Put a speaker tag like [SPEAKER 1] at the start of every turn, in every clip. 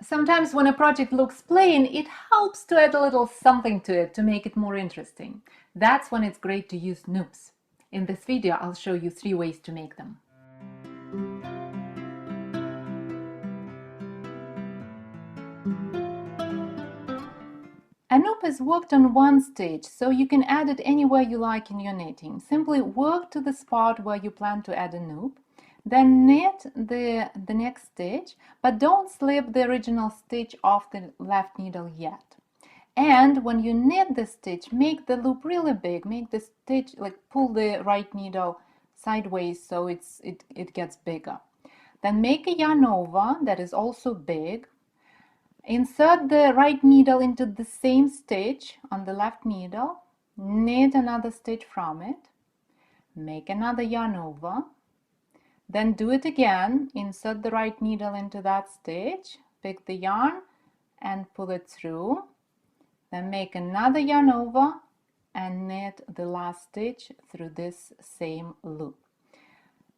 [SPEAKER 1] Sometimes when a project looks plain, it helps to add a little something to it to make it more interesting. That's when it's great to use NUPs. In this video, I'll show you 3 ways to make them. A NUP is worked on one stitch, so you can add it anywhere you like in your knitting. Simply work to the spot where you plan to add a NUP, then knit the next stitch, but don't slip the original stitch off the left needle yet. And when you knit the stitch, make the loop really big, make the stitch, pull the right needle sideways so it gets bigger. Then make a yarn over that is also big. Insert the right needle into the same stitch on the left needle, knit another stitch from it, make another yarn over, then do it again, insert the right needle into that stitch, pick the yarn and pull it through, then make another yarn over and knit the last stitch through this same loop.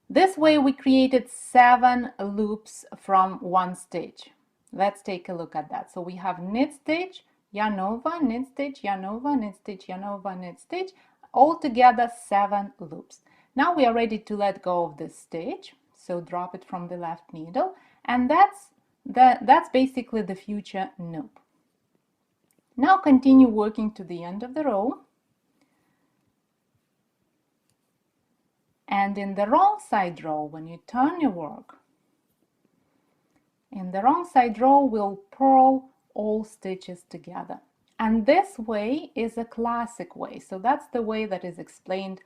[SPEAKER 1] This way we created 7 loops from one stitch. Let's take a look at that. So we have knit stitch, yarn over, knit stitch, yarn over, knit stitch, yarn over, knit stitch, altogether 7 loops. Now we are ready to let go of this stitch, so drop it from the left needle, and that's basically the future NUP. Now continue working to the end of the row, and in the wrong side row, when you turn your work, in the wrong side row, we'll purl all stitches together. And this way is a classic way. So that's the way that is explained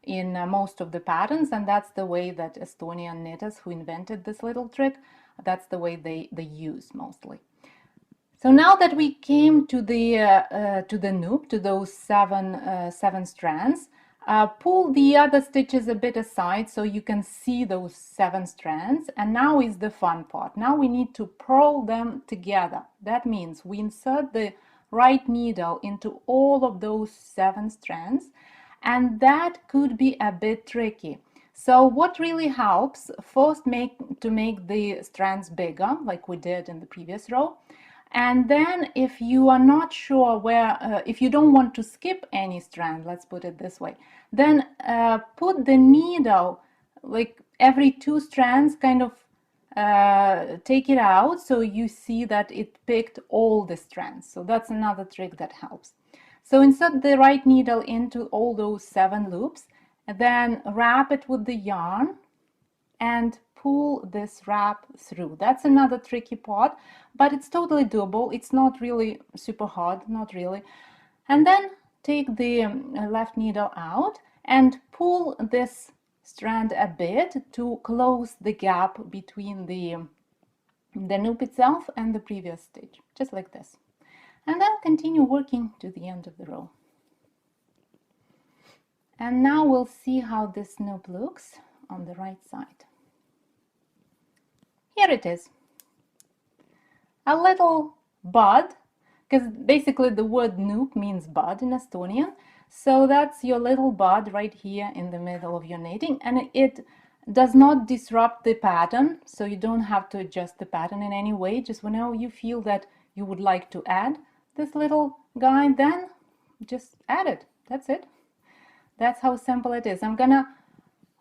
[SPEAKER 1] in most of the patterns, and that's the way that Estonian knitters who invented this little trick, that's the way they use mostly. So now that we came to the NUP, to those seven strands, pull the other stitches a bit aside so you can see those 7 strands, and now is the fun part. Now we need to purl them together. That means we insert the right needle into all of those 7 strands, and that could be a bit tricky. So what really helps, first to make the strands bigger, like we did in the previous row. And then if you are not sure where, if you don't want to skip any strand, let's put it this way, then put the needle, like every 2 strands, kind of take it out so you see that it picked all the strands. So that's another trick that helps. So insert the right needle into all those 7 loops, and then wrap it with the yarn and pull this wrap through. That's another tricky part, but it's totally doable. It's not really super hard, not really. And then take the left needle out and pull this strand a bit to close the gap between the NUP itself and the previous stitch, just like this. And then continue working to the end of the row. And now we'll see how this NUP looks on the right side. Here it is, a little bud, because basically the word NUP means bud in Estonian. So that's your little bud right here in the middle of your knitting, and it does not disrupt the pattern, so you don't have to adjust the pattern in any way. Just whenever you feel that you would like to add this little guy, then just add it. That's it. That's how simple it is. I'm gonna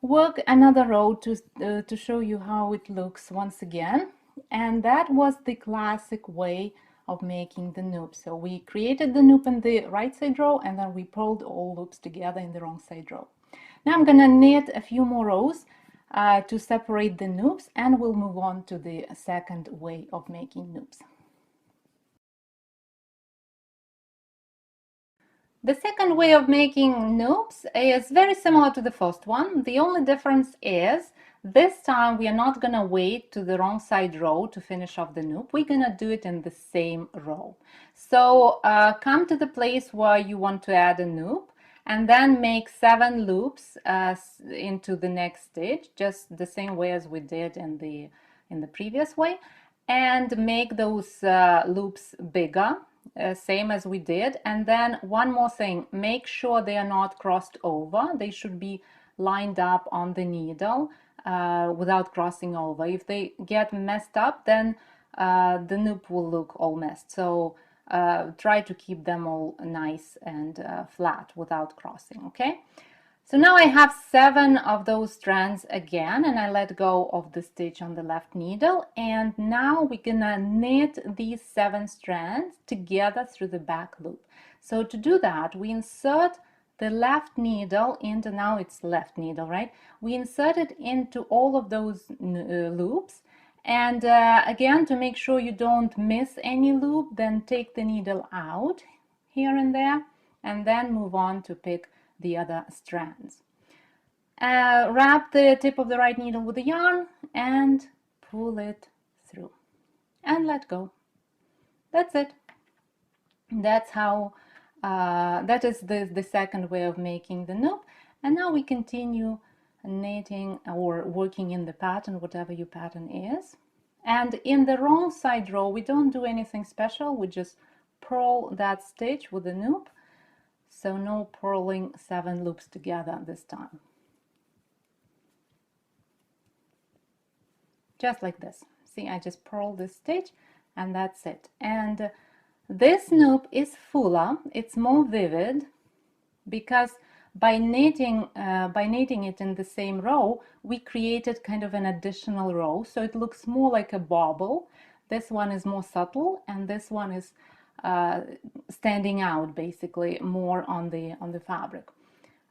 [SPEAKER 1] work another row to show you how it looks once again, and that was the classic way of making the NUP. So we created the NUP in the right side row, and then we pulled all loops together in the wrong side row. Now I'm gonna knit a few more rows to separate the NUPs, and we'll move on to the second way of making NUPs. The second way of making NUPs is very similar to the first one. The only difference is this time we are not going to wait to the wrong side row to finish off the NUP. We're going to do it in the same row. So come to the place where you want to add a NUP and then make 7 loops into the next stitch, just the same way as we did in the previous way, and make those loops bigger. Same as we did. And then one more thing, make sure they are not crossed over. They should be lined up on the needle without crossing over. If they get messed up, then the loop will look all messed. So try to keep them all nice and flat without crossing, okay? So now I have 7 of those strands again, and I let go of the stitch on the left needle, and now we're gonna knit these 7 strands together through the back loop. So to do that, we insert the left needle into, now it's left needle, right? We insert it into all of those loops, and again, to make sure you don't miss any loop, then take the needle out here and there, and then move on to pick the other strands. Wrap the tip of the right needle with the yarn and pull it through and let go. That's it. That's how that is the second way of making the loop. And now we continue knitting or working in the pattern, whatever your pattern is. And in the wrong side row, we don't do anything special. We just purl that stitch with the loop. So no purling 7 loops together this time. Just like this. See, I just purl this stitch and that's it. And this loop is fuller, it's more vivid, because by knitting it in the same row, we created kind of an additional row, so it looks more like a bobble. This one is more subtle, and this one is standing out basically more on the fabric.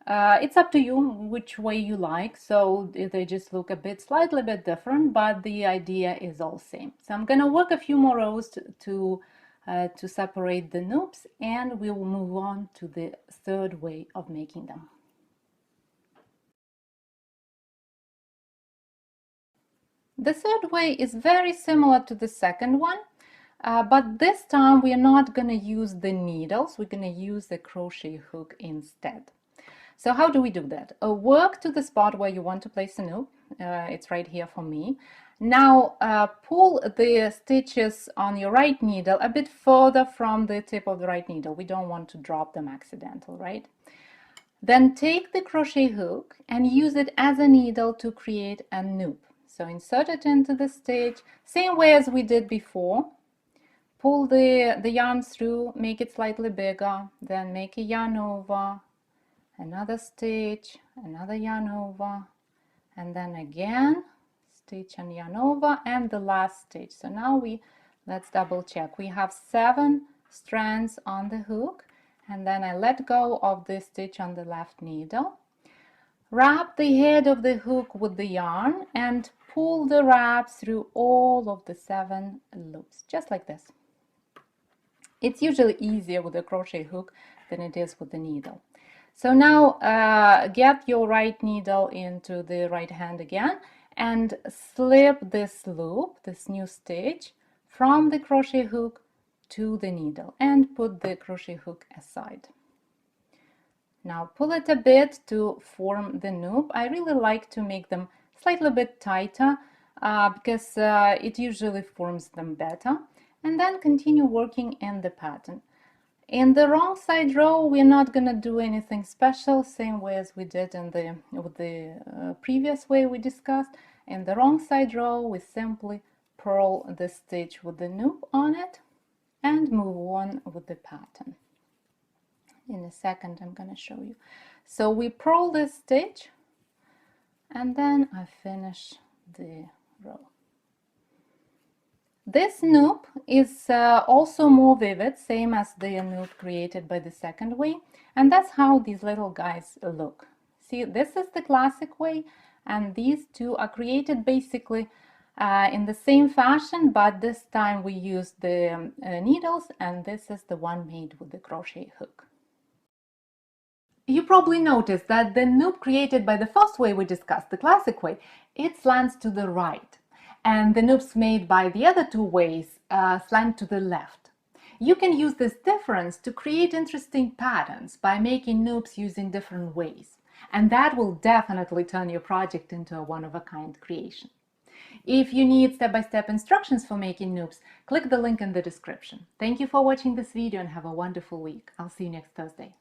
[SPEAKER 1] It's up to you which way you like, so they just look a bit slightly bit different, but the idea is all same. So I'm gonna work a few more rows to separate the loops, and we will move on to the third way of making them. The third way is very similar to the second one, but this time we are not going to use the needles, we're going to use the crochet hook instead. So how do we do that? Work to the spot where you want to place a loop. It's right here for me. Now pull the stitches on your right needle a bit further from the tip of the right needle. We don't want to drop them accidental, right? Then take the crochet hook and use it as a needle to create a loop. So insert it into the stitch, same way as we did before. Pull the yarn through, make it slightly bigger, then make a yarn over, another stitch, another yarn over, and then again stitch and yarn over, and the last stitch. So now let's double check. We have 7 strands on the hook, and then I let go of the stitch on the left needle. Wrap the head of the hook with the yarn and pull the wrap through all of the 7 loops, just like this. It's usually easier with a crochet hook than it is with the needle. So now get your right needle into the right hand again and slip this loop, this new stitch, from the crochet hook to the needle and put the crochet hook aside. Now pull it a bit to form the loop. I really like to make them slightly bit tighter because it usually forms them better. And then continue working in the pattern. In the wrong side row, we're not going to do anything special, same way as we did in with the previous way we discussed. In the wrong side row, we simply purl the stitch with the loop on it and move on with the pattern. In a second, I'm going to show you. So we purl this stitch and then I finish the row. This loop is also more vivid, same as the loop created by the second way, and that's how these little guys look. See, this is the classic way, and these two are created basically in the same fashion, but this time we use the needles, and this is the one made with the crochet hook. You probably noticed that the loop created by the first way we discussed, the classic way, it slants to the right. And the loops made by the other 2 ways slant to the left. You can use this difference to create interesting patterns by making loops using different ways. And that will definitely turn your project into a one-of-a-kind creation. If you need step-by-step instructions for making loops, click the link in the description. Thank you for watching this video and have a wonderful week. I'll see you next Thursday.